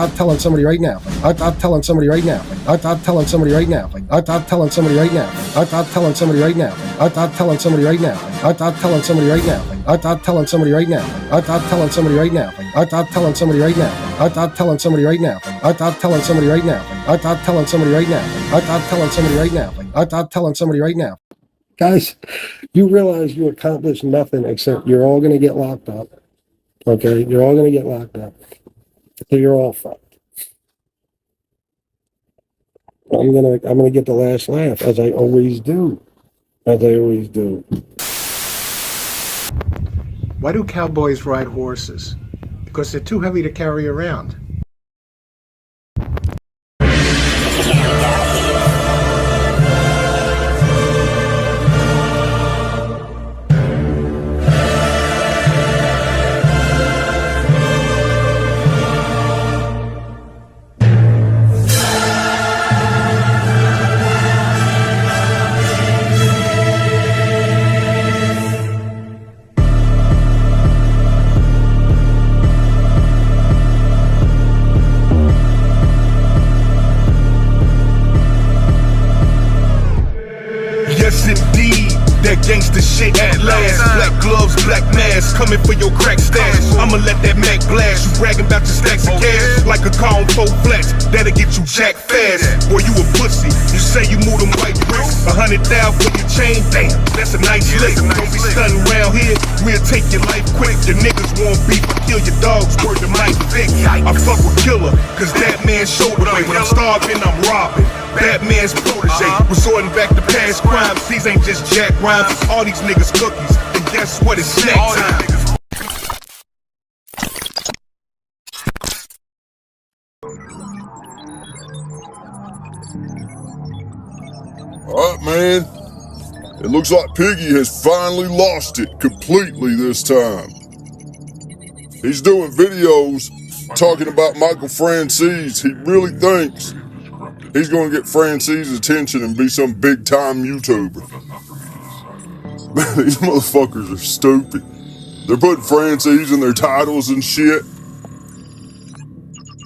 I'm telling somebody right now. I'm telling somebody right now. I'm telling somebody right now. I'm telling somebody right now. I'm telling somebody right now. I'm telling somebody right now. I'm telling somebody right now. I'm telling somebody right now. I'm telling somebody right now. I'm telling somebody right now. I'm telling somebody right now. I'm telling somebody right now. I'm telling somebody right now. I'm telling somebody right now. I'm telling somebody right now. Guys, you realize you accomplished nothing except you're all going to get locked up. Okay? You're all going to get locked up. So you're all fucked. I'm gonna get the last laugh, as I always do. As I always do. Why do cowboys ride horses? Because they're too heavy to carry around. Yes, indeed, that gangsta shit at last. Black gloves, black mask, coming for your crack stash. I'ma let that Mac blast. You bragging about your stacks of cash like a car on 4 flats. That'll get you jacked fast. Boy, you a pussy. You say you move them white bricks. 100,000 for your chain, damn, that's a nice lick. Don't be stunning around here, we'll take your life quick. Your niggas want beef, I kill your dogs, word to Mike Vick. I fuck with killer, cause that man showed the way. When I'm starving, I'm robbing. Batman's protege, resorting back to past crimes. These ain't just jack rhymes, all these niggas cookies. And guess what, it's snack time. Alright, man. It looks like Piggy has finally lost it completely this time. He's doing videos talking about Michael Franzese. He really thinks he's going to get Franzese's attention and be some big-time YouTuber. These motherfuckers are stupid. They're putting Franzese in their titles and shit.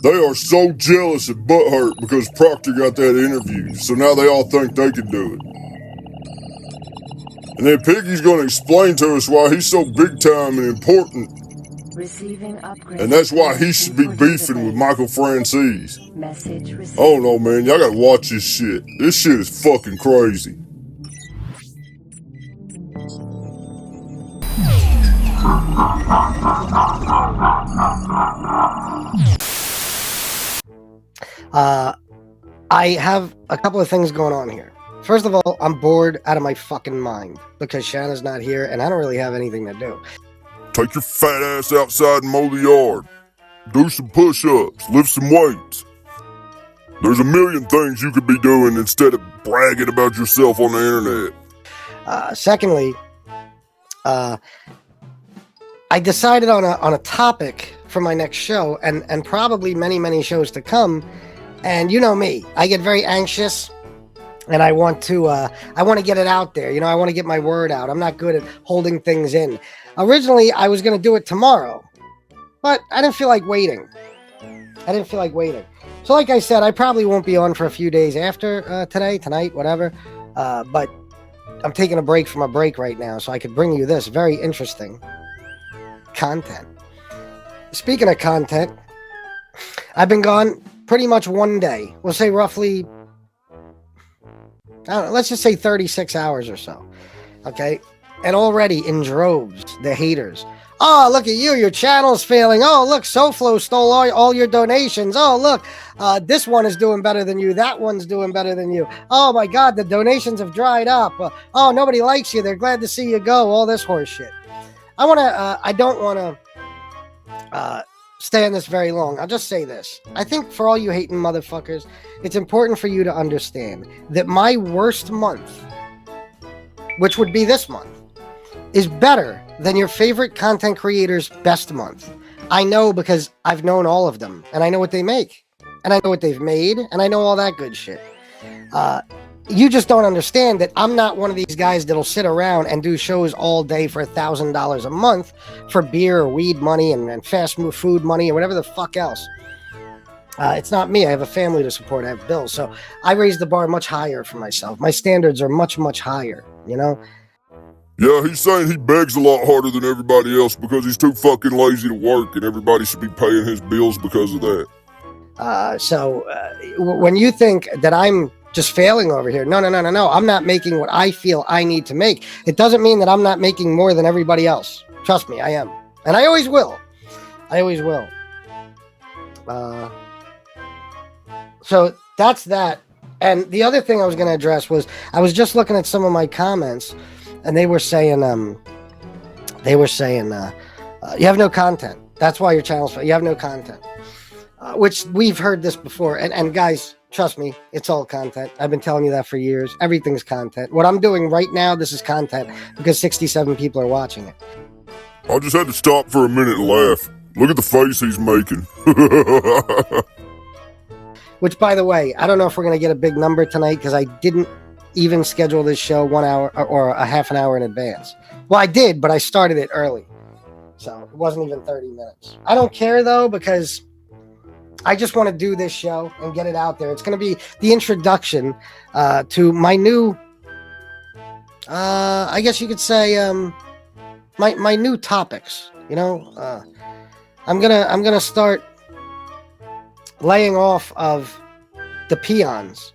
They are so jealous and butthurt because Proctor got that interview, so now they all think they can do it. And then Piggy's going to explain to us why he's so big-time and important. And that's why he should be beefing with Michael Franzese. Oh no, man, y'all gotta watch this shit. This shit is fucking crazy. I have a couple of things going on here. First of all, I'm bored out of my fucking mind because Shanna's not here and I don't really have anything to do. Take your fat ass outside and mow the yard. Do some push-ups, lift some weights. There's a million things you could be doing instead of bragging about yourself on the internet. Secondly, I decided on a topic for my next show and probably many shows to come. And you know me, I get very anxious and I want to get it out there. You know, I want to get my word out. I'm not good at holding things in. Originally, I was going to do it tomorrow, but I didn't feel like waiting. So like I said, I probably won't be on for a few days after tonight, whatever. But I'm taking a break from a break right now, so I could bring you this very interesting content. Speaking of content, I've been gone pretty much one day. We'll say roughly, I don't know, let's just say 36 hours or so. Okay? And already in droves, the haters. Oh, look at you. Your channel's failing. Oh, look, SoFlo stole all your donations. Oh, look, this one is doing better than you. That one's doing better than you. Oh, my God, the donations have dried up. Oh, nobody likes you. They're glad to see you go. All this horse shit. I don't want to stay on this very long. I'll just say this. I think for all you hating motherfuckers, it's important for you to understand that my worst month, which would be this month, is better than your favorite content creator's best month. I know because I've known all of them, and I know what they make, and I know what they've made, and I know all that good shit. You just don't understand that I'm not one of these guys that'll sit around and do shows all day for $1,000 a month for beer or weed money and fast food money or whatever the fuck else. It's not me. I have a family to support. I have bills. So I raise the bar much higher for myself. My standards are much, much higher, you know? Yeah, he's saying he begs a lot harder than everybody else because he's too fucking lazy to work, and everybody should be paying his bills because of that. When you think that I'm just failing over here, no. I'm not making what I feel I need to make. It doesn't mean that I'm not making more than everybody else. Trust me, I am. And I always will. So that's that. And the other thing I was going to address was I was just looking at some of my comments, and they were saying, you have no content. That's why your channel's, you have no content. Which we've heard this before. And guys, trust me, it's all content. I've been telling you that for years. Everything's content. What I'm doing right now, this is content because 67 people are watching it. I just had to stop for a minute and laugh. Look at the face he's making. Which, by the way, I don't know if we're going to get a big number tonight because I didn't even schedule this show 1 hour or a half an hour in advance. Well, I did, but I started it early. So it wasn't even 30 minutes. I don't care, though, because I just want to do this show and get it out there. It's going to be the introduction to my new, I guess you could say, my new topics. You know, I'm gonna start laying off of the peons.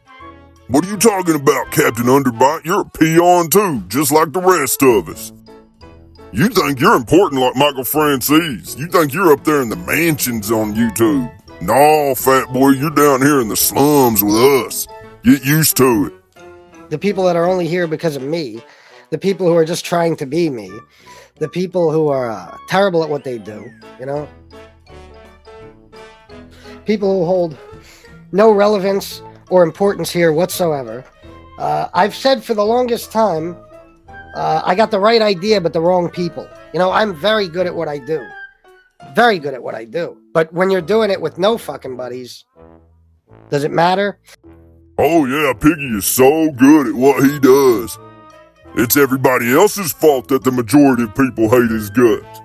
What are you talking about, Captain Underbite? You're a peon too, just like the rest of us. You think you're important like Michael Franzese. You think you're up there in the mansions on YouTube. No, fat boy, you're down here in the slums with us. Get used to it. The people that are only here because of me, the people who are just trying to be me, the people who are terrible at what they do, you know? People who hold no relevance or importance here whatsoever. I've said for the longest time, I got the right idea, but the wrong people. You know, I'm very good at what I do. Very good at what I do. But when you're doing it with no fucking buddies, does it matter? Oh yeah, Piggy is so good at what he does. It's everybody else's fault that the majority of people hate his guts.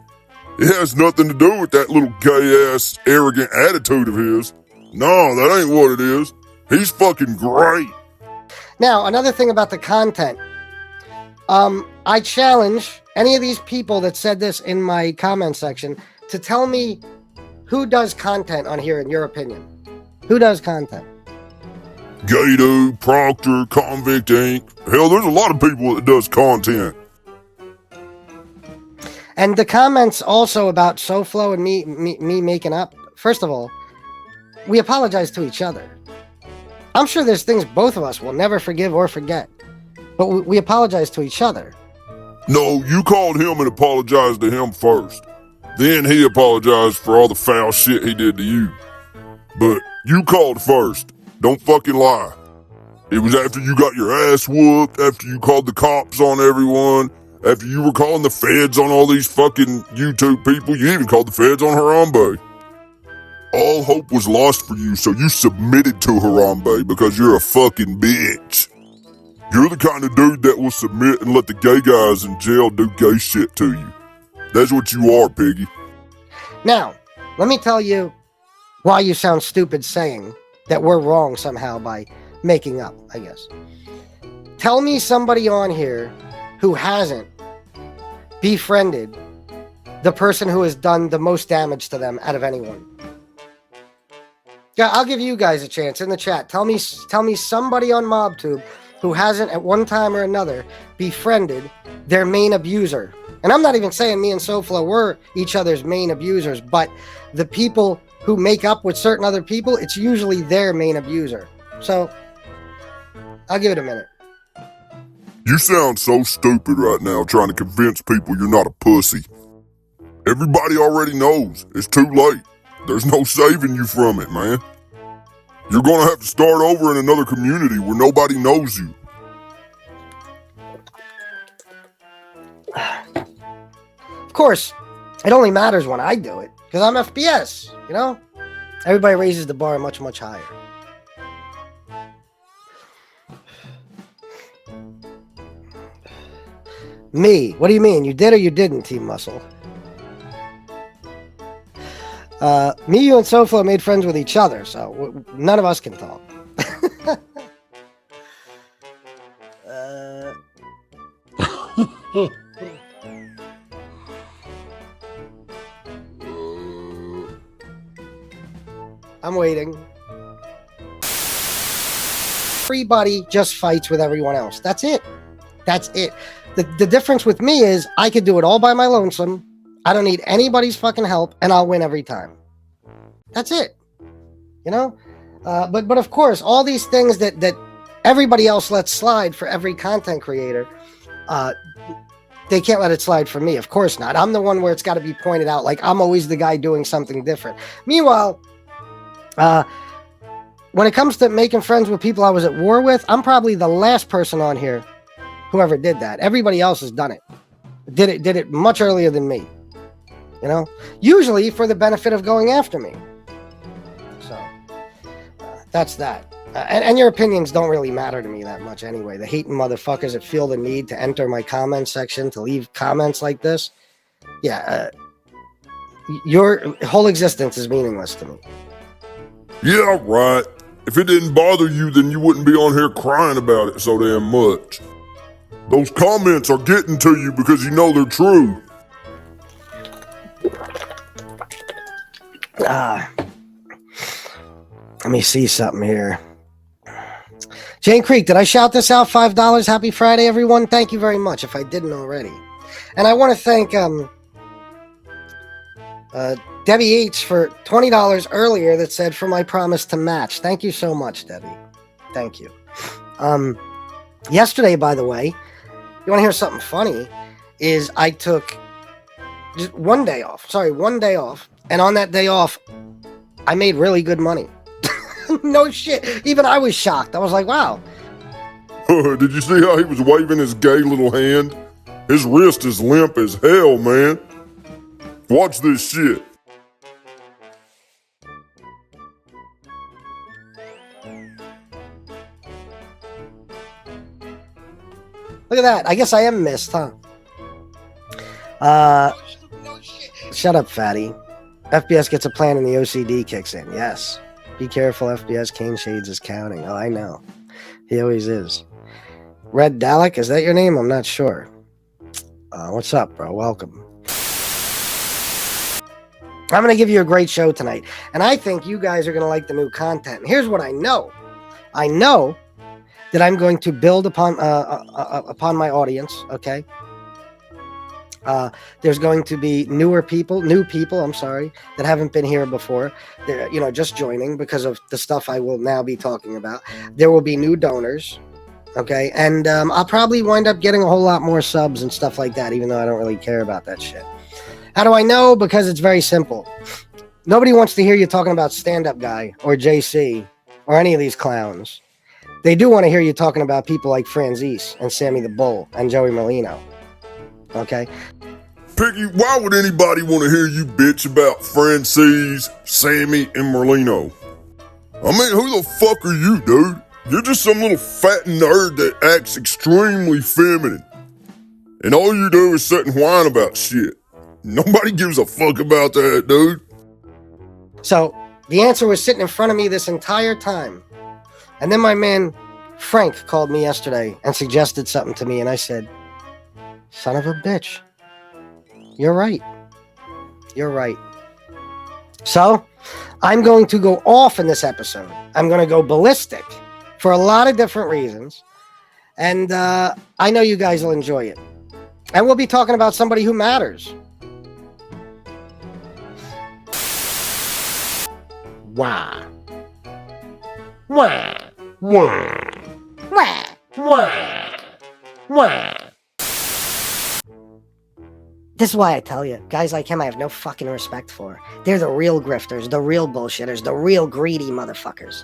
It has nothing to do with that little gay-ass, arrogant attitude of his. No, that ain't what it is. He's fucking great. Now, another thing about the content. I challenge any of these people that said this in my comment section to tell me who does content on here in your opinion. Who does content? Gato, Proctor, Convict Inc. Hell, there's a lot of people that does content. And the comments also about SoFlo and me making up. First of all, we apologize to each other. I'm sure there's things both of us will never forgive or forget. But we apologize to each other. No, you called him and apologized to him first. Then he apologized for all the foul shit he did to you. But you called first. Don't fucking lie. It was after you got your ass whooped, after you called the cops on everyone, after you were calling the feds on all these fucking YouTube people. You even called the feds on Harambe. All hope was lost for you, so you submitted to Harambe because you're a fucking bitch. You're the kind of dude that will submit and let the gay guys in jail do gay shit to you. That's what you are, Piggy. Now, let me tell you why you sound stupid saying that we're wrong somehow by making up, I guess. Tell me somebody on here who hasn't befriended the person who has done the most damage to them out of anyone. Yeah, I'll give you guys a chance in the chat. Tell me somebody on MobTube who hasn't at one time or another befriended their main abuser. And I'm not even saying me and SoFlo were each other's main abusers, but the people who make up with certain other people, it's usually their main abuser. So, I'll give it a minute. You sound so stupid right now trying to convince people you're not a pussy. Everybody already knows. It's too late. There's no saving you from it, man. You're gonna have to start over in another community where nobody knows you. Of course, it only matters when I do it, because I'm FPS, you know? Everybody raises the bar much, much higher. Me? What do you mean? You did or you didn't, Team Muscle? Me, you, and SoFlo made friends with each other, so none of us can talk. I'm waiting. Everybody just fights with everyone else. That's it. That's it. The difference with me is I could do it all by my lonesome. I don't need anybody's fucking help, and I'll win every time. That's it. You know? But of course, all these things that everybody else lets slide for every content creator, they can't let it slide for me. Of course not. I'm the one where it's got to be pointed out. Like, I'm always the guy doing something different. Meanwhile, when it comes to making friends with people I was at war with, I'm probably the last person on here who ever did that. Everybody else has done it. Did it much earlier than me. You know? Usually for the benefit of going after me. So, that's that. And your opinions don't really matter to me that much anyway. The hating motherfuckers that feel the need to enter my comment section to leave comments like this. Yeah, your whole existence is meaningless to me. Yeah, right. If it didn't bother you, then you wouldn't be on here crying about it so damn much. Those comments are getting to you because you know they're true. Let me see something here. Jane Creek, did I shout this out? $5. Happy Friday, everyone. Thank you very much if I didn't already. And I want to thank Debbie H for $20 earlier that said, for my promise to match. Thank you so much, Debbie. Thank you. Yesterday, by the way, you want to hear something funny? Is I took just one day off. And on that day off, I made really good money. No shit. Even I was shocked. I was like, wow. Did you see how he was waving his gay little hand? His wrist is limp as hell, man. Watch this shit. Look at that. I guess I am missed, huh? Shut up, fatty. FBS gets a plan and the OCD kicks in. Yes. Be careful, FBS. Cane Shades is counting. Oh, I know. He always is. Red Dalek, is that your name? I'm not sure. What's up, bro? Welcome. I'm going to give you a great show tonight. And I think you guys are going to like the new content. And here's what I know. I know that I'm going to build upon my audience, okay? There's going to be new people, that haven't been here before. They're, just joining because of the stuff I will now be talking about. There will be new donors, okay? And I'll probably wind up getting a whole lot more subs and stuff like that, even though I don't really care about that shit. How do I know? Because it's very simple. Nobody wants to hear you talking about Stand-Up Guy or JC or any of these clowns. They do want to hear you talking about people like Franzese and Sammy the Bull and Joey Molino. Okay? Piggy, why would anybody want to hear you bitch about Franzese, Sammy, and Merlino? I mean, who the fuck are you, dude? You're just some little fat nerd that acts extremely feminine. And all you do is sit and whine about shit. Nobody gives a fuck about that, dude. So, the answer was sitting in front of me this entire time. And then my man, Frank, called me yesterday and suggested something to me. And I said, son of a bitch. You're right. You're right. So, I'm going to go off in this episode. I'm going to go ballistic for a lot of different reasons. And I know you guys will enjoy it. And we'll be talking about somebody who matters. Wah. Wah. Wah. Wah. Wah. Wah. This is why I tell you, guys like him I have no fucking respect for. They're the real grifters, the real bullshitters, the real greedy motherfuckers.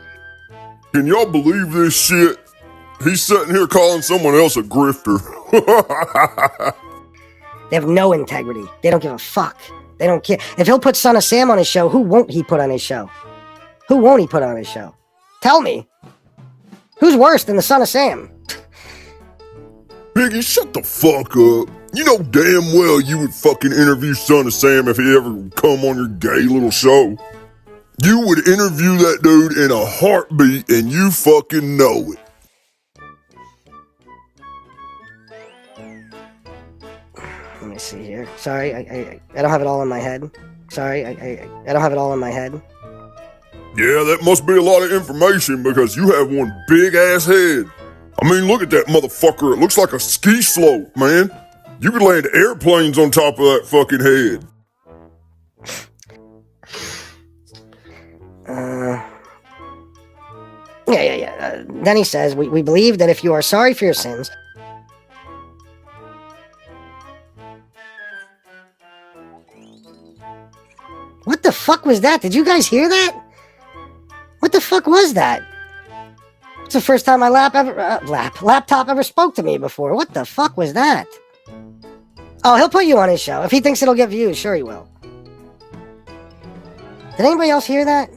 Can y'all believe this shit? He's sitting here calling someone else a grifter. They have no integrity. They don't give a fuck. They don't care. If he'll put Son of Sam on his show, who won't he put on his show? Who won't he put on his show? Tell me. Who's worse than the Son of Sam? Piggy, shut the fuck up. You know damn well you would fucking interview Son of Sam if he ever would come on your gay little show. You would interview that dude in a heartbeat, and you fucking know it. Let me see here. Sorry, I don't have it all in my head. Sorry, I don't have it all in my head. Yeah, that must be a lot of information because you have one big ass head. I mean, look at that motherfucker. It looks like a ski slope, man. You could land airplanes on top of that fucking head. Yeah. Then he says, we believe that if you are sorry for your sins... What the fuck was that? Did you guys hear that? What the fuck was that? It's the first time my laptop ever spoke to me before. What the fuck was that? Oh, he'll put you on his show. If he thinks it'll get views, sure he will. Did anybody else hear that?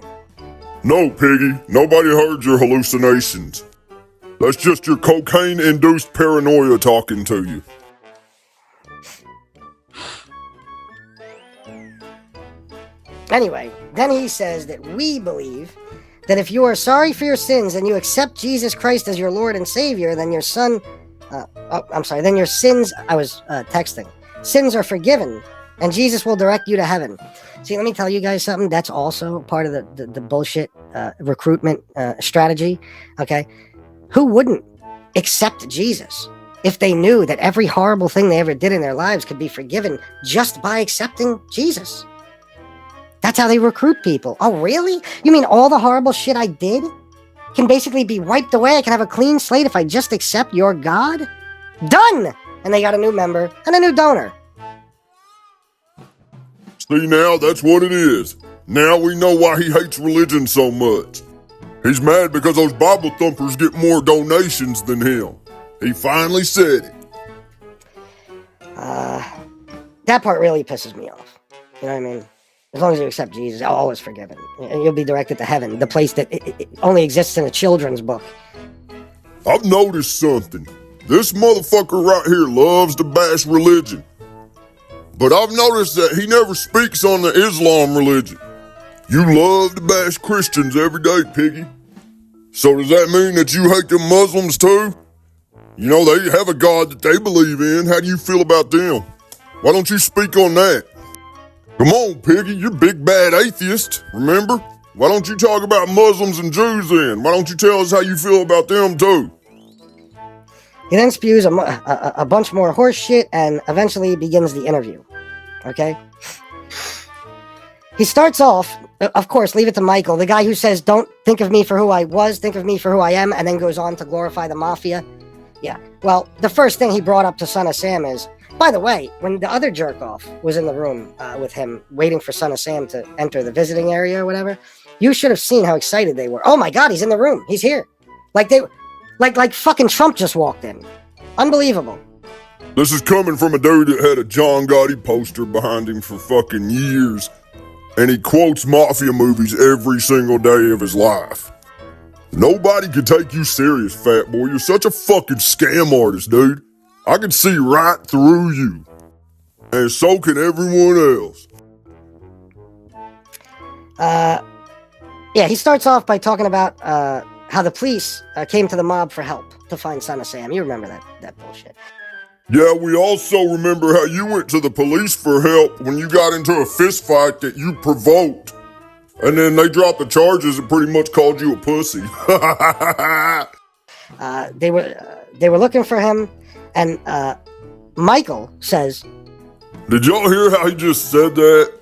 No, Piggy. Nobody heard your hallucinations. That's just your cocaine-induced paranoia talking to you. Anyway, then he says that we believe that if you are sorry for your sins and you accept Jesus Christ as your Lord and Savior, then your sins, I was texting, sins are forgiven, and Jesus will direct you to heaven. See, let me tell you guys something. That's also part of the bullshit recruitment strategy, okay? Who wouldn't accept Jesus if they knew that every horrible thing they ever did in their lives could be forgiven just by accepting Jesus? That's how they recruit people. Oh, really? You mean all the horrible shit I did can basically be wiped away? I can have a clean slate if I just accept your God? Done! And they got a new member and a new donor. See now, that's what it is. Now we know why he hates religion so much. He's mad because those Bible thumpers get more donations than him. He finally said it. That part really pisses me off. You know what I mean? As long as you accept Jesus, all is forgiven. And you'll be directed to heaven, the place that it only exists in a children's book. I've noticed something. This motherfucker right here loves to bash religion. But I've noticed that he never speaks on the Islam religion. You love to bash Christians every day, Piggy. So does that mean that you hate the Muslims too? You know, they have a God that they believe in. How do you feel about them? Why don't you speak on that? Come on, Piggy, you're big bad atheist, remember? Why don't you talk about Muslims and Jews then? Why don't you tell us how you feel about them too? He then spews a bunch more horse shit and eventually begins the interview. Okay? He starts off, of course, leave it to Michael, the guy who says, don't think of me for who I was, think of me for who I am, and then goes on to glorify the Mafia. Yeah, well, the first thing he brought up to Son of Sam is, by the way, when the other jerk-off was in the room with him, waiting for Son of Sam to enter the visiting area or whatever, you should have seen how excited they were. Oh my God, he's in the room. He's here. Like fucking Trump just walked in. Unbelievable. This is coming from a dude that had a John Gotti poster behind him for fucking years, and he quotes Mafia movies every single day of his life. Nobody can take you serious, fat boy. You're such a fucking scam artist, dude. I can see right through you. And so can everyone else. Yeah, he starts off by talking about how the police came to the mob for help to find Son of Sam. You remember that bullshit. Yeah, we also remember how you went to the police for help when you got into a fist fight that you provoked. And then they dropped the charges and pretty much called you a pussy. They were looking for him, and Michael says, Did y'all hear how he just said that?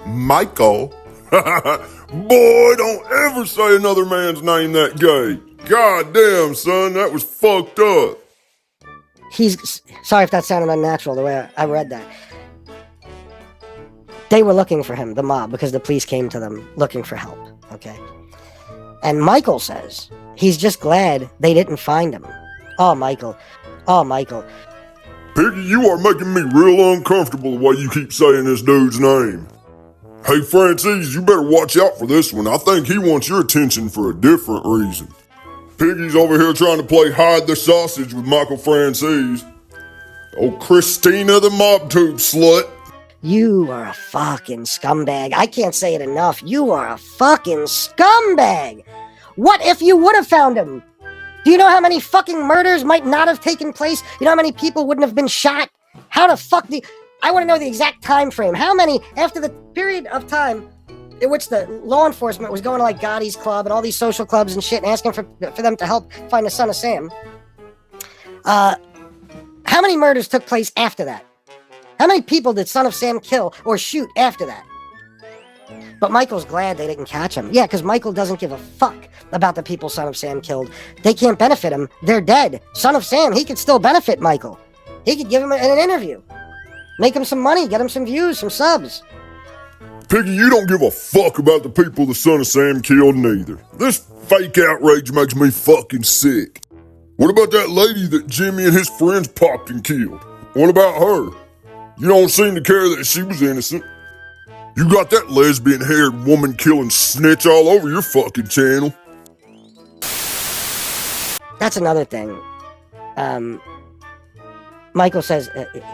Michael? Boy, don't ever say another man's name that gay. God damn, son, that was fucked up. He's sorry if that sounded unnatural the way I read that. They were looking for him, the mob, because the police came to them looking for help, okay? And Michael says he's just glad they didn't find him. Oh, Michael. Piggy, you are making me real uncomfortable the way you keep saying this dude's name. Hey, Franzese, you better watch out for this one. I think he wants your attention for a different reason. Piggy's over here trying to play hide the sausage with Michael Franzese. Oh, Christina the mob tube slut. You are a fucking scumbag. I can't say it enough. You are a fucking scumbag. What if you would have found him? Do you know how many fucking murders might not have taken place? You know how many people wouldn't have been shot? How the fuck I want to know the exact time frame. How many, after the period of time in which the law enforcement was going to like Gotti's Club and all these social clubs and shit and asking for them to help find the son of Sam. How many murders took place after that? How many people did Son of Sam kill or shoot after that? But Michael's glad they didn't catch him. Yeah, because Michael doesn't give a fuck about the people Son of Sam killed. They can't benefit him. They're dead. Son of Sam, he could still benefit Michael. He could give him an interview. Make him some money. Get him some views, some subs. Piggy, you don't give a fuck about the people the Son of Sam killed neither. This fake outrage makes me fucking sick. What about that lady that Jimmy and his friends popped and killed? What about her? You don't seem to care that she was innocent. You got that lesbian-haired woman-killing snitch all over your fucking channel. That's another thing. Michael says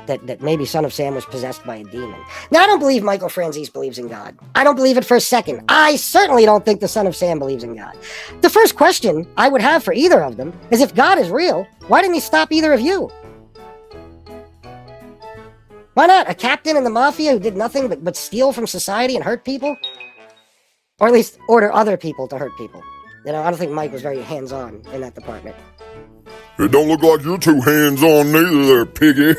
that maybe Son of Sam was possessed by a demon. Now, I don't believe Michael Franzese believes in God. I don't believe it for a second. I certainly don't think the Son of Sam believes in God. The first question I would have for either of them is, if God is real, why didn't he stop either of you? Why not? A captain in the Mafia who did nothing but steal from society and hurt people? Or at least order other people to hurt people. You know, I don't think Mike was very hands-on in that department. It don't look like you're too hands-on neither there, Piggy.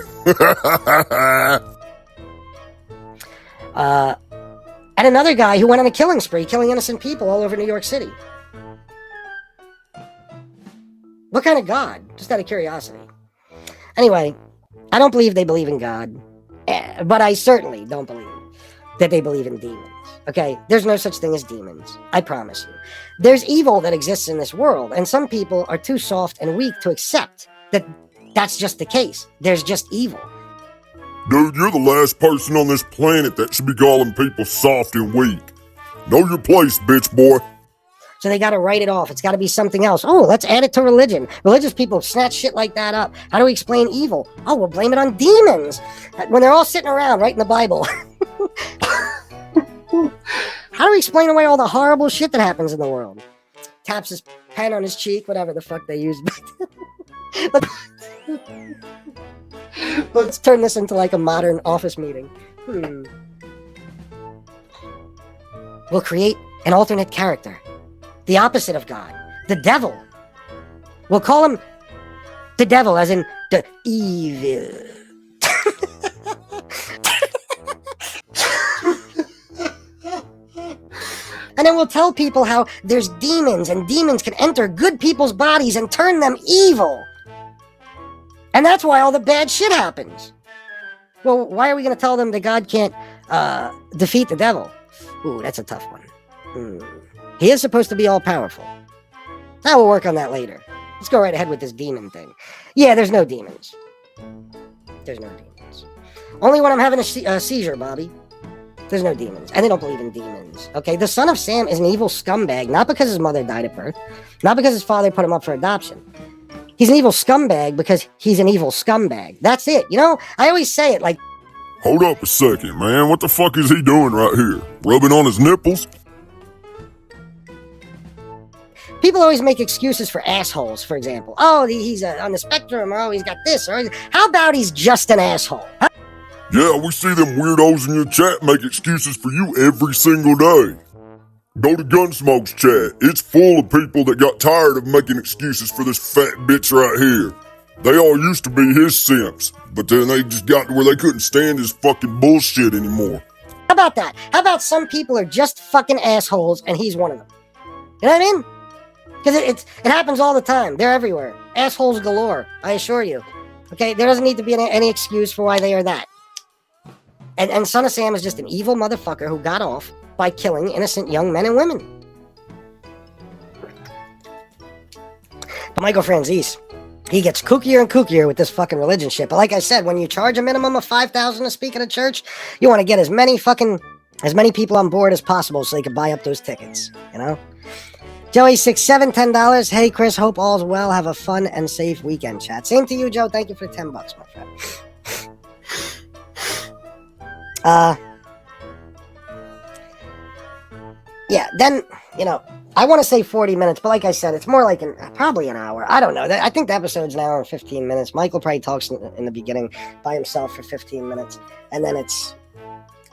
And another guy who went on a killing spree, killing innocent people all over New York City. What kind of God? Just out of curiosity. Anyway, I don't believe they believe in God. But I certainly don't believe that they believe in demons. Okay? There's no such thing as demons. I promise you. There's evil that exists in this world, and some people are too soft and weak to accept that that's just the case. There's just evil. Dude, you're the last person on this planet that should be calling people soft and weak. Know your place, bitch boy. So they got to write it off. It's got to be something else. Oh, let's add it to religion. Religious people snatch shit like that up. How do we explain evil? Oh, we'll blame it on demons. When they're all sitting around writing the Bible. How do we explain away all the horrible shit that happens in the world? Taps his pen on his cheek, whatever the fuck they use. Let's turn this into like a modern office meeting. We'll create an alternate character. The opposite of God. The devil. We'll call him the devil, as in the evil. And then we'll tell people how there's demons, and demons can enter good people's bodies and turn them evil. And that's why all the bad shit happens. Well, why are we going to tell them that God can't defeat the devil? Ooh, that's a tough one. He is supposed to be all-powerful. I will work on that later. Let's go right ahead with this demon thing. Yeah, there's no demons. There's no demons. Only when I'm having a seizure, Bobby. There's no demons. And they don't believe in demons. Okay, the Son of Sam is an evil scumbag, not because his mother died at birth, not because his father put him up for adoption. He's an evil scumbag because he's an evil scumbag. That's it. You know, I always say it like... Hold up a second, man. What the fuck is he doing right here? Rubbing on his nipples? People always make excuses for assholes, for example. Oh, he's on the spectrum, or oh, he's got this, or how about he's just an asshole? Huh? Yeah, we see them weirdos in your chat make excuses for you every single day. Go to Gunsmoke's chat. It's full of people that got tired of making excuses for this fat bitch right here. They all used to be his simps, but then they just got to where they couldn't stand his fucking bullshit anymore. How about that? How about some people are just fucking assholes and he's one of them? You know what I mean? Because it happens all the time. They're everywhere. Assholes galore, I assure you. Okay, there doesn't need to be any excuse for why they are that. And Son of Sam is just an evil motherfucker who got off by killing innocent young men and women. But Michael Franzese, he gets kookier and kookier with this fucking religion shit. But like I said, when you charge a minimum of $5,000 to speak at a church, you want to get as many people on board as possible so they can buy up those tickets, you know? Joey, $6, $7, $10. Hey, Chris, hope all's well. Have a fun and safe weekend, chat. Same to you, Joe. Thank you for the $10, my friend. Yeah, then, I want to say 40 minutes, but like I said, it's more like probably an hour. I don't know. I think the episode's an hour and 15 minutes. Michael probably talks in the beginning by himself for 15 minutes, and then it's,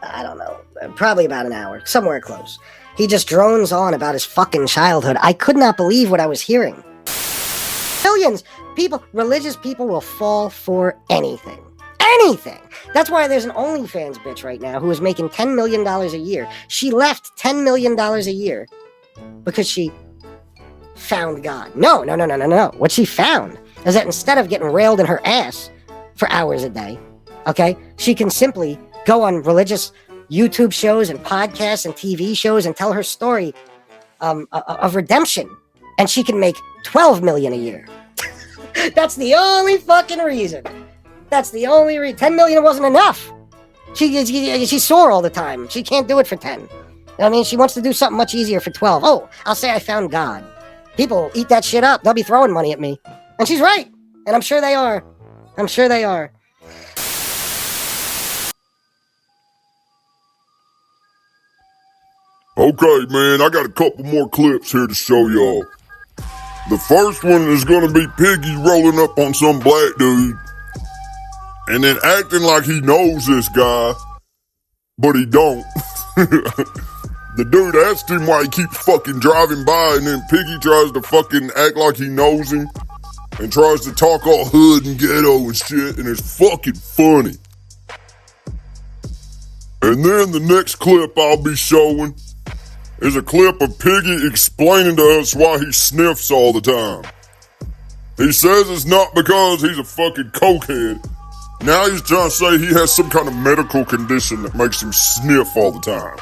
I don't know, probably about an hour, somewhere close. He just drones on about his fucking childhood. I could not believe what I was hearing. Millions people, religious people will fall for anything. Anything. That's why there's an OnlyFans bitch right now who is making $10 million a year. She left $10 million a year because she found God. No. What she found is that instead of getting railed in her ass for hours a day, okay, she can simply go on religious YouTube shows and podcasts and TV shows and tell her story of redemption, and she can make $12 million a year. That's the only fucking reason. That's the only reason. 10 million wasn't enough. She's sore all the time. She can't do it for 10. I mean, she wants to do something much easier for 12. Oh, I'll say I found God. People eat that shit up. They'll be throwing money at me. And she's right. And I'm sure they are. I'm sure they are. Okay, man, I got a couple more clips here to show y'all. The first one is gonna be Piggy rolling up on some black dude and then acting like he knows this guy, but he don't. The dude asked him why he keeps fucking driving by, and then Piggy tries to fucking act like he knows him and tries to talk all hood and ghetto and shit, and it's fucking funny. And then the next clip I'll be showing is a clip of Piggy explaining to us why he sniffs all the time. He says it's not because he's a fucking cokehead. Now he's trying to say he has some kind of medical condition that makes him sniff all the time.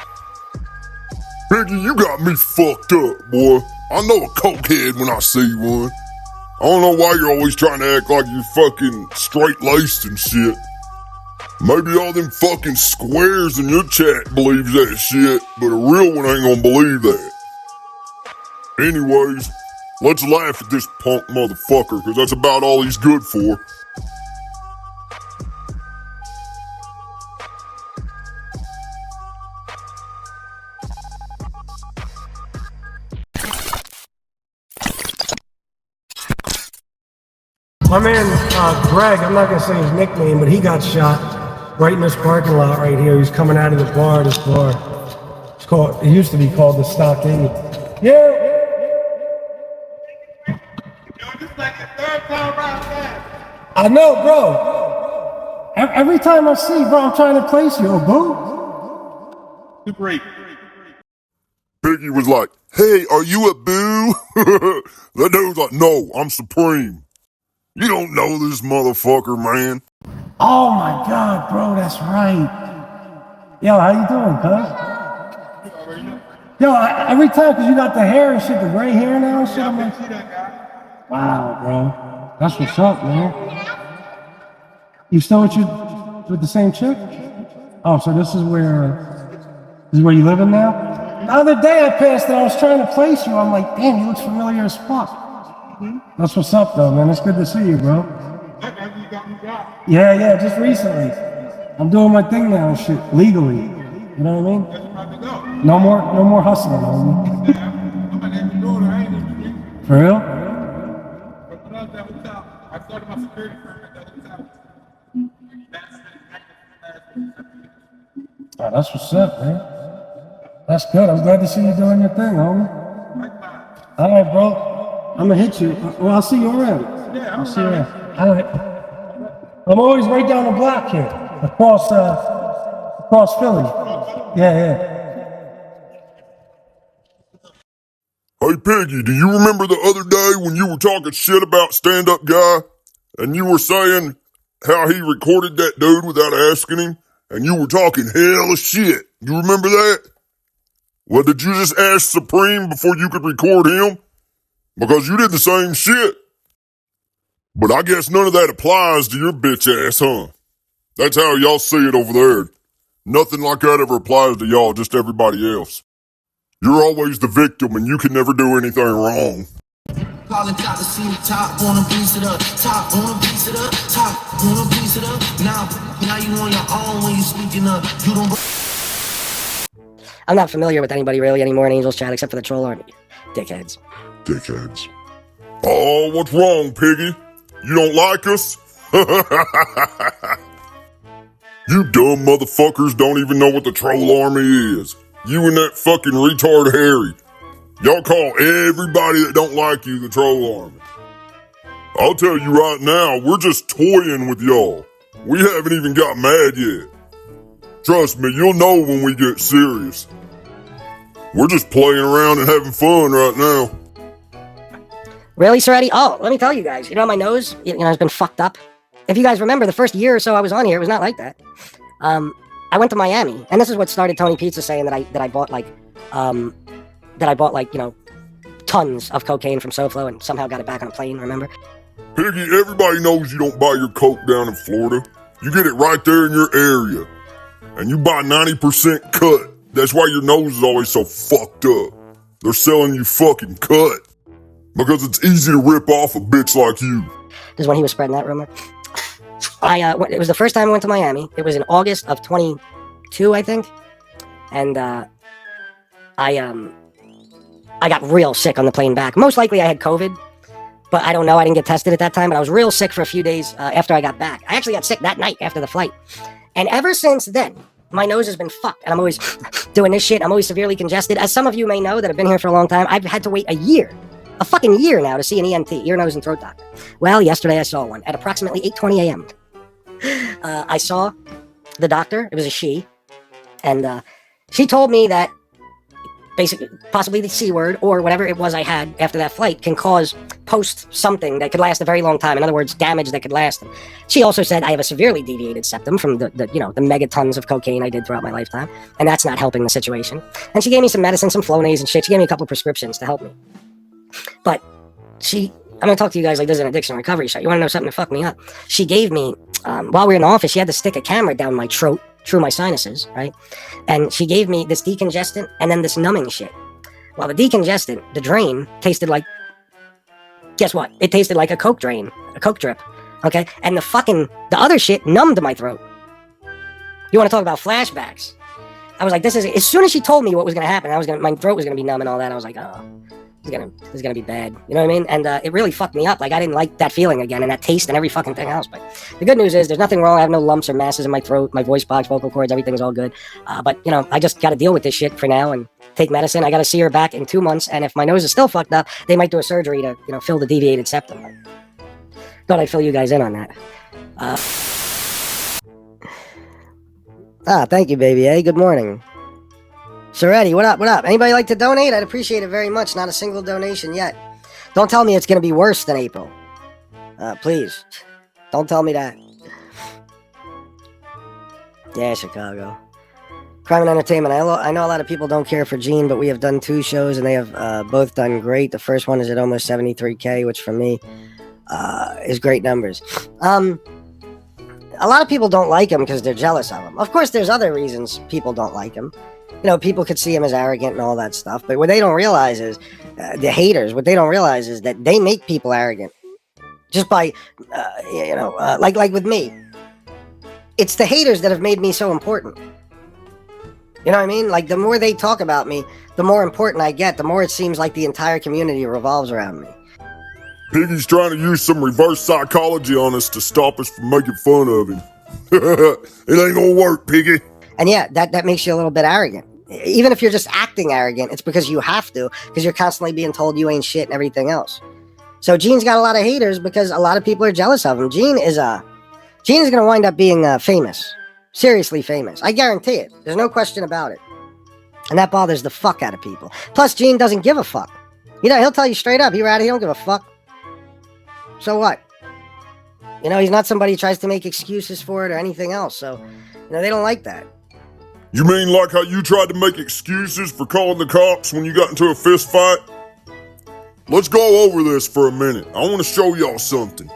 Piggy, you got me fucked up, boy. I know a cokehead when I see one. I don't know why you're always trying to act like you're fucking straight-laced and shit. Maybe all them fucking squares in your chat believes that shit, but a real one ain't gonna believe that. Anyways, let's laugh at this punk motherfucker, because that's about all he's good for. My man, Greg, I'm not going to say his nickname, but he got shot right in this parking lot right here. He's coming out of the bar, this bar. It used to be called the Stockade. Yeah. Yo, this is like the third time around that. I know, bro. Every time I see, bro, I'm trying to place you. Oh, boo. Super 8. Piggy was like, hey, are you a boo? That dude was like, no, I'm Supreme. You don't know this motherfucker, man. Oh my God, bro, that's right. Yo, how you doing, cuz? Yo, every time, cause you got the hair and shit, the gray hair now and shit. I'm like, wow, bro, that's what's up, man. You still with the same chick? Oh, so this is where you living now? The other day I passed and I was trying to place you. I'm like, damn, you look familiar as fuck. That's what's up, though, man. It's good to see you, bro. Yeah, just recently. I'm doing my thing now and shit, legally. You know what I mean? No more hustling, homie. For real? I started my security firm at the hotel. Oh, that's what's up, man. That's good. I'm glad to see you doing your thing, homie. All right, bro. I'm gonna hit you. Well, I'll see you around. Yeah, I'll see you around. All right. I'm always right down the block here, across Philly. Yeah. Hey, Piggy, do you remember the other day when you were talking shit about stand-up guy? And you were saying how he recorded that dude without asking him? And you were talking hella shit. You remember that? Well, did you just ask Supreme before you could record him? Because you did the same shit. But I guess none of that applies to your bitch ass, huh? That's how y'all see it over there. Nothing like that ever applies to y'all, just everybody else. You're always the victim and you can never do anything wrong. Call it top to see the top, wanna piece it up, top, wanna piece it up, top, wanna piece it up. Now you on your own when you speaking up. You don't. I'm not familiar with anybody really anymore in Angels Chat except for the troll army. Dickheads. Dickheads. Oh, what's wrong, Piggy? You don't like us? You dumb motherfuckers don't even know what the troll army is. You and that fucking retard Harry. Y'all call everybody that don't like you the troll army. I'll tell you right now, we're just toying with y'all. We haven't even got mad yet. Trust me, you'll know when we get serious. We're just playing around and having fun right now. Really, Seretti? Oh, let me tell you guys. You know, my nose, has been fucked up. If you guys remember, the first year or so I was on here, it was not like that. I went to Miami, and this is what started Tony Pizza saying that I bought tons of cocaine from SoFlo and somehow got it back on a plane, remember? Piggy, everybody knows you don't buy your coke down in Florida. You get it right there in your area. And you buy 90% cut. That's why your nose is always so fucked up. They're selling you fucking cut. Because it's easy to rip off a bitch like you. This is when he was spreading that rumor. It was the first time I went to Miami. It was in August of 22, I think. And I got real sick on the plane back. Most likely I had COVID. But I don't know. I didn't get tested at that time. But I was real sick for a few days after I got back. I actually got sick that night after the flight. And ever since then, my nose has been fucked. And I'm always doing this shit. I'm always severely congested. As some of you may know that have been here for a long time, I've had to wait a fucking year now to see an ENT, ear, nose, and throat doctor. Well, yesterday I saw one at approximately 8:20 a.m. I saw the doctor. It was a she. And she told me that basically, possibly the C word or whatever it was I had after that flight can cause post something that could last a very long time. In other words, damage that could last. She also said I have a severely deviated septum from the megatons of cocaine I did throughout my lifetime, and that's not helping the situation. And she gave me some medicine, some Flonase and shit. She gave me a couple of prescriptions to help me. But I'm going to talk to you guys like this is an addiction recovery show. You want to know something to fuck me up? She gave me, while we were in the office, she had to stick a camera down my throat through my sinuses, right? And she gave me this decongestant and then this numbing shit. Well, the decongestant, the drain, tasted like, guess what? It tasted like a Coke drain, a Coke drip, okay? And the other shit numbed my throat. You want to talk about flashbacks? I was like, as soon as she told me what was going to happen, my throat was going to be numb and all that, I was like, oh, this is gonna be bad. You know what I mean? And it really fucked me up. Like, I didn't like that feeling again and that taste and every fucking thing else. But the good news is there's nothing wrong. I have no lumps or masses in my throat, my voice box, vocal cords, everything's all good. But, I just got to deal with this shit for now and take medicine. I got to see her back in 2 months. And if my nose is still fucked up, they might do a surgery to, fill the deviated septum. Thought I'd fill you guys in on that. Thank you, baby. Hey, good morning. Seretti, what up, what up? Anybody like to donate? I'd appreciate it very much. Not a single donation yet. Don't tell me it's going to be worse than April. Please. Don't tell me that. Yeah, Chicago. Crime and Entertainment. I know a lot of people don't care for Gene, but we have done 2 shows, and they have both done great. The first one is at almost 73K, which for me is great numbers. A lot of people don't like him because they're jealous of him. Of course, there's other reasons people don't like him. People could see him as arrogant and all that stuff. But what they don't realize is, the haters, what they don't realize is that they make people arrogant. Just by, like with me. It's the haters that have made me so important. You know what I mean? Like, the more they talk about me, the more important I get, the more it seems like the entire community revolves around me. Piggy's trying to use some reverse psychology on us to stop us from making fun of him. It ain't gonna work, Piggy. And yeah, that makes you a little bit arrogant. Even if you're just acting arrogant, it's because you have to, because you're constantly being told you ain't shit and everything else. So Gene's got a lot of haters because a lot of people are jealous of him. Gene is going to wind up being famous. Seriously famous. I guarantee it. There's no question about it. And that bothers the fuck out of people. Plus, Gene doesn't give a fuck. He'll tell you straight up, he don't give a fuck. So what? He's not somebody who tries to make excuses for it or anything else. So, they don't like that. You mean like how you tried to make excuses for calling the cops when you got into a fist fight? Let's go over this for a minute. I want to show y'all something.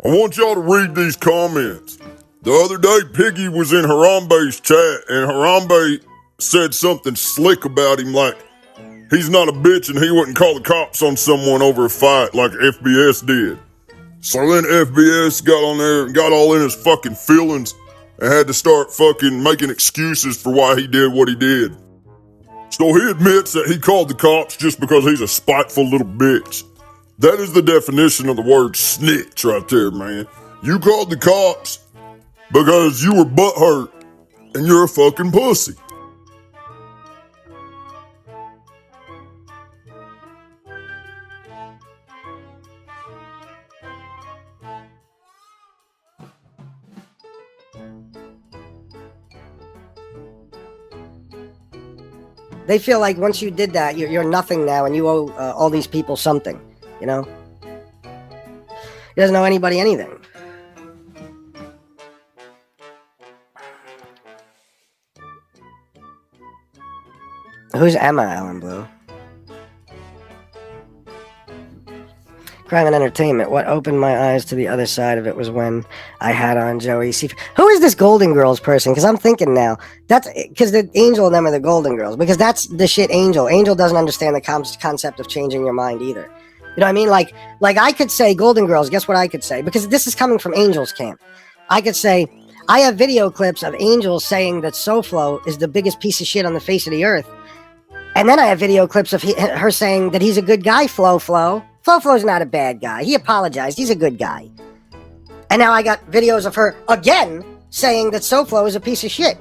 I want y'all to read these comments. The other day, Piggy was in Harambe's chat, and Harambe said something slick about him, like, he's not a bitch and he wouldn't call the cops on someone over a fight like FBS did. So then FBS got on there and got all in his fucking feelings and had to start fucking making excuses for why he did what he did. So he admits that he called the cops just because he's a spiteful little bitch. That is the definition of the word snitch right there, man. You called the cops because you were butthurt and you're a fucking pussy. They feel like once you did that, you're nothing now, and you owe all these people something, you know? He doesn't owe anybody anything. Who's Emma, Alan Blue? Crime and Entertainment. What opened my eyes to the other side of it was when I had on Joey C. Who is this Golden Girls person? Because I'm thinking now, that's because the Angel and them are the Golden Girls. Because that's the shit Angel. Angel doesn't understand the concept of changing your mind either. You know what I mean? Like I could say Golden Girls. Guess what I could say? Because this is coming from Angel's camp. I could say, I have video clips of Angel saying that SoFlo is the biggest piece of shit on the face of the earth. And then I have video clips of her saying that he's a good guy, Flo. Flo's not a bad guy. He apologized. He's a good guy. And now I got videos of her again saying that SoFlo is a piece of shit.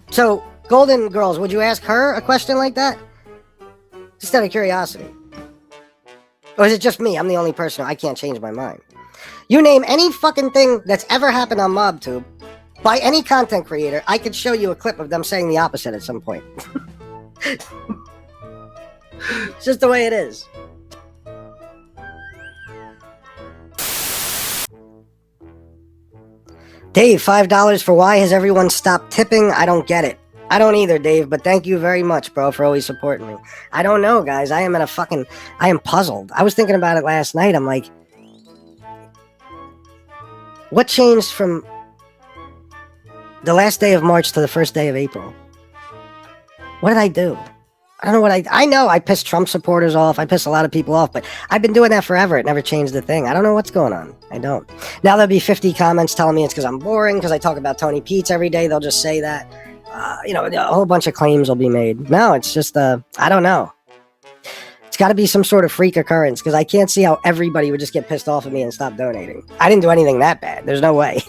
So, Golden Girls, would you ask her a question like that? Just out of curiosity. Or is it just me? I'm the only person. I can't change my mind. You name any fucking thing that's ever happened on MobTube by any content creator, I could show you a clip of them saying the opposite at some point. It's just the way it is. Dave, $5 for why has everyone stopped tipping? I don't get it. I don't either, Dave, but thank you very much, bro, for always supporting me. I don't know, guys. I am puzzled. I was thinking about it last night. I'm like, what changed from the last day of March to the first day of April? What did I do? I don't know what I know I pissed Trump supporters off. I pissed a lot of people off, but I've been doing that forever. It never changed a thing. I don't know what's going on. I don't. Now there'll be 50 comments telling me it's because I'm boring, because I talk about Tony Peets every day. They'll just say that. A whole bunch of claims will be made. No, it's just, I don't know. It's got to be some sort of freak occurrence, because I can't see how everybody would just get pissed off at me and stop donating. I didn't do anything that bad. There's no way.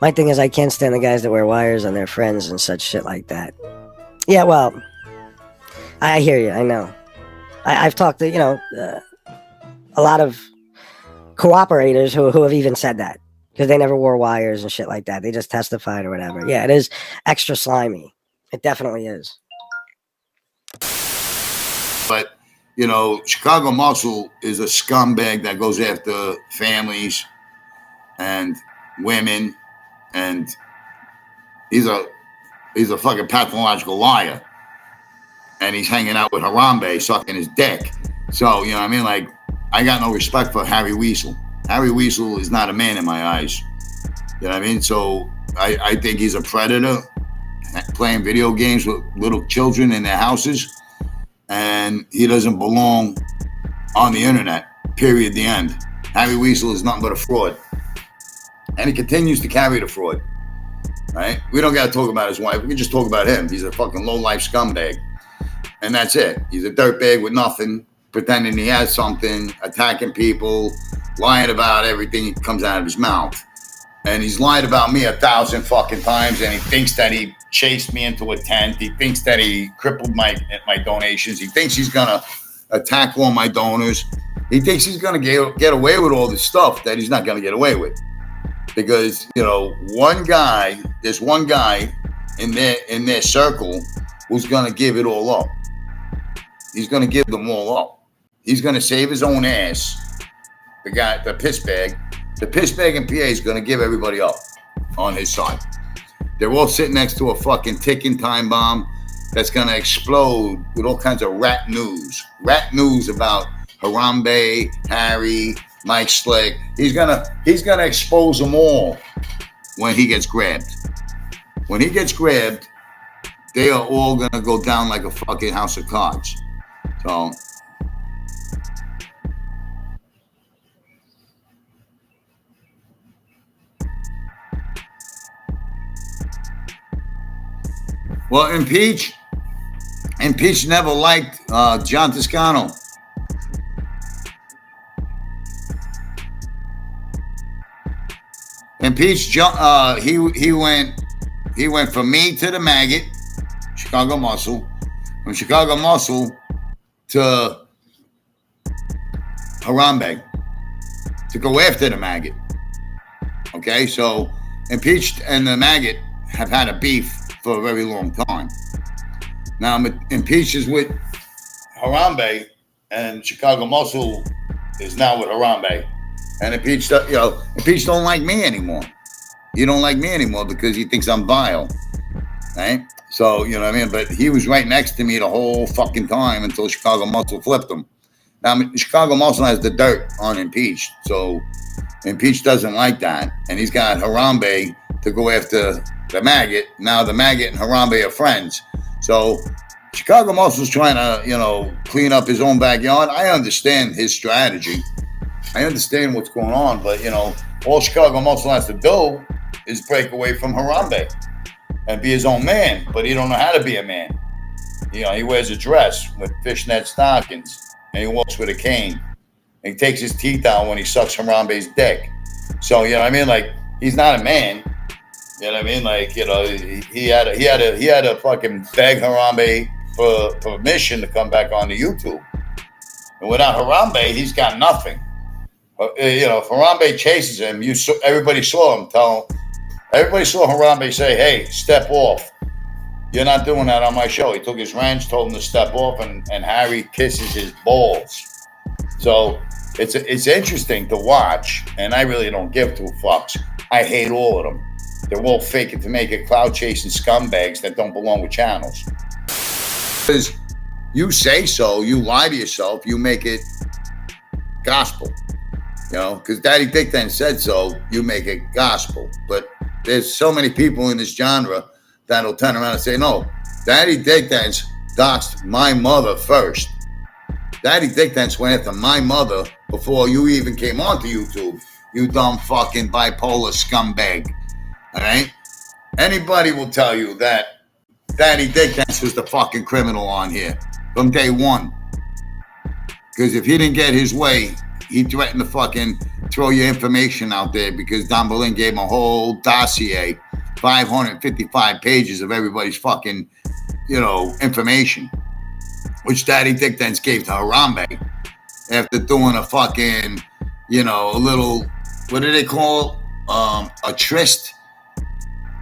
My thing is I can't stand the guys that wear wires on their friends and such shit like that. Yeah, well, I hear you. I know. I've talked to, a lot of cooperators who have even said that. Because they never wore wires and shit like that. They just testified or whatever. Yeah, it is extra slimy. It definitely is. But, Chicago Muscle is a scumbag that goes after families and women. And he's a fucking pathological liar. And he's hanging out with Harambe, sucking his dick. So, you know what I mean? Like, I got no respect for Harry Weasel. Harry Weasel is not a man in my eyes. You know what I mean? So, I think he's a predator, playing video games with little children in their houses. And he doesn't belong on the internet, period, the end. Harry Weasel is nothing but a fraud. And he continues to carry the fraud, right? We don't got to talk about his wife. We can just talk about him. He's a fucking low-life scumbag. And that's it. He's a dirtbag with nothing, pretending he has something, attacking people, lying about everything that comes out of his mouth. And he's lied about me 1,000 fucking times, and he thinks that he chased me into a tent. He thinks that he crippled my donations. He thinks he's going to attack all my donors. He thinks he's going to get away with all this stuff that he's not going to get away with. Because, there's one guy in their circle who's going to give it all up. He's going to give them all up. He's going to save his own ass. The guy, the piss bag in PA is going to give everybody up on his side. They're all sitting next to a fucking ticking time bomb that's going to explode with all kinds of rat news. Rat news about Harambe, Harry, Mike Slick. He's gonna expose them all when he gets grabbed. When he gets grabbed, they are all gonna go down like a fucking house of cards. So. Well, Impeach never liked John Toscano. Impeach, he went from me to the maggot, Chicago Muscle, from Chicago Muscle to Harambe to go after the maggot. Okay, so Impeached and the maggot have had a beef for a very long time. Now Impeached is with Harambe, and Chicago Muscle is now with Harambe. And Impeached, Impeached don't like me anymore. He don't like me anymore because he thinks I'm vile, right? So, you know what I mean? But he was right next to me the whole fucking time until Chicago Muscle flipped him. Now, Chicago Muscle has the dirt on Impeached, so Impeached doesn't like that. And he's got Harambe to go after the maggot. Now the maggot and Harambe are friends. So Chicago Muscle's trying to, clean up his own backyard. I understand his strategy. I understand what's going on, but, all Chicago Muscle has to do is break away from Harambe and be his own man, but he don't know how to be a man. He wears a dress with fishnet stockings, and he walks with a cane. And he takes his teeth out when he sucks Harambe's dick. So, like, he's not a man. You know what I mean? Like, he had to fucking beg Harambe for permission to come back onto YouTube. And without Harambe, he's got nothing. If Harambe chases him, everybody saw him everybody saw Harambe say, "Hey, step off. You're not doing that on my show." He took his wrench, told him to step off, and Harry kisses his balls. So it's interesting to watch, and I really don't give two fucks. I hate all of them. They're all faking to make it cloud chasing scumbags that don't belong with channels. Because you say so, you lie to yourself, you make it gospel. Because Daddy Dick then said so, you make it gospel. But there's so many people in this genre that'll turn around and say, no, Daddy Dick Dance doxed my mother first. Daddy Dick Dance went after my mother before you even came onto YouTube, you dumb fucking bipolar scumbag. All right? Anybody will tell you that Daddy Dick Dance was the fucking criminal on here from day one. Because if he didn't get his way, he threatened to fucking throw your information out there because Don Berlin gave him a whole dossier, 555 pages of everybody's fucking, information, which Daddy Dick Dance gave to Harambe after doing a fucking, a little, what do they call a tryst?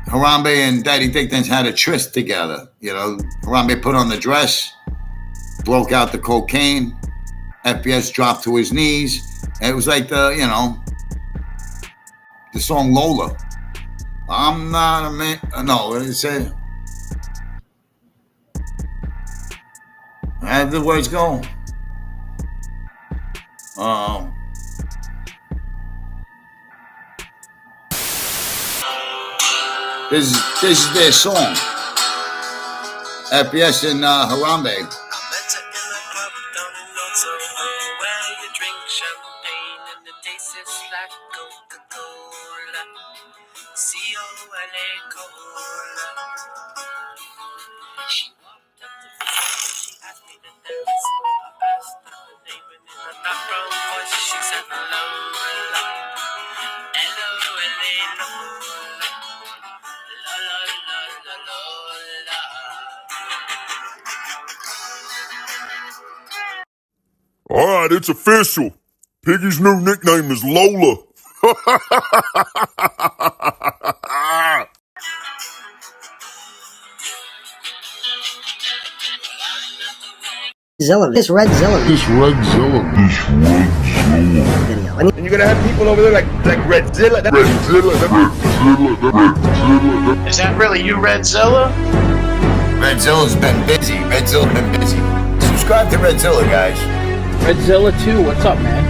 Harambe and Daddy Dick Dance had a tryst together. Harambe put on the dress, broke out the cocaine, FPS dropped to his knees. And it was like the song Lola. I'm not a man. No, what did it say? How did the words go? This is their song. FPS and Harambe. All right, it's official. Piggy's new nickname is Lola. Zilla, this Red Zilla video. And you're gonna have people over there like Redzilla. Is that really you, Redzilla? Redzilla's been busy. Redzilla's been busy. Subscribe to Redzilla, guys. Redzilla 2, what's up, man?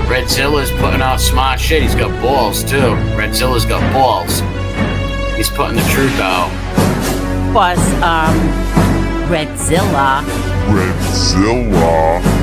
Redzilla's putting out smart shit. He's got balls, too. Redzilla's got balls. He's putting the truth out. was Redzilla. Redzilla.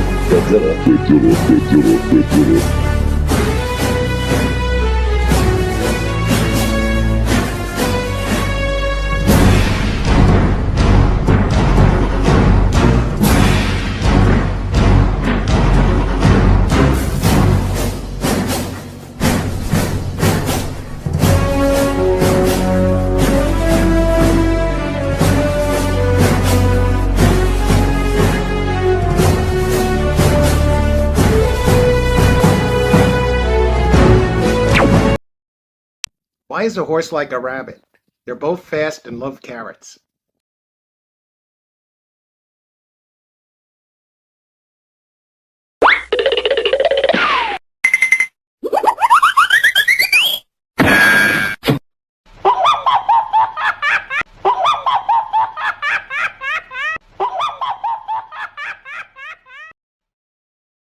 Why is a horse like a rabbit? They're both fast and love carrots.